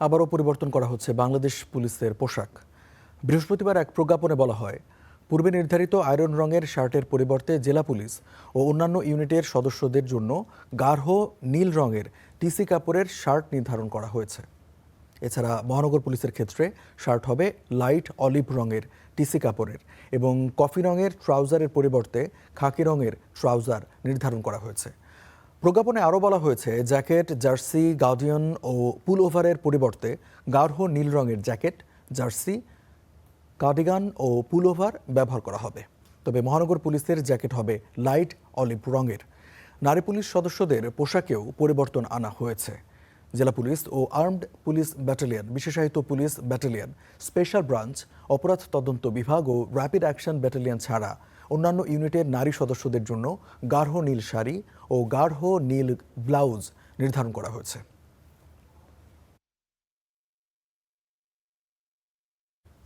আবারও পরিবর্তন করা হচ্ছে বাংলাদেশ পুলিশের পোশাক। বৃহস্পতিবার এক প্রজ্ঞাপনে বলা হয়, পূর্বে নির্ধারিত আয়রন রঙের শার্টের পরিবর্তে জেলা পুলিশ ও অন্যান্য ইউনিটের সদস্যদের জন্য গাঢ় নীল রঙের টিসি কাপড়ের শার্ট নির্ধারণ করা হয়েছে। এছাড়া মহানগর পুলিশের ক্ষেত্রে শার্ট হবে লাইট অলিভ রঙের টিসি কাপড়ের এবং কফি রঙের ট্রাউজারের পরিবর্তে খাকি রঙের ট্রাউজার নির্ধারণ করা হয়েছে। প্রজ্ঞাপনে আরও বলা হয়েছে, জ্যাকেট, জার্সি, গার্ডিয়ান ও পুল ওভারের পরিবর্তে গাঢ় নীল রঙের জ্যাকেট, জার্সি, কার্ডিগান ও পুল ওভার ব্যবহার করা হবে। তবে মহানগর পুলিশের জ্যাকেট হবে লাইট অলিভ রঙের। নারী পুলিশ সদস্যদের পোশাকেও পরিবর্তন আনা হয়েছে। জেলা পুলিশ ও আর্মড পুলিশ ব্যাটালিয়ন, বিশেষায়িত পুলিশ ব্যাটালিয়ন, স্পেশাল ব্রাঞ্চ, অপরাধ তদন্ত বিভাগ ও র্যাপিড অ্যাকশন ব্যাটালিয়ন ছাড়া অন্যান্য ইউনিটের নারী সদস্যদের জন্য গাঢ় নীল শাড়ি ও গাঢ় নীল ব্লাউজ নির্ধারণ করা হয়েছে।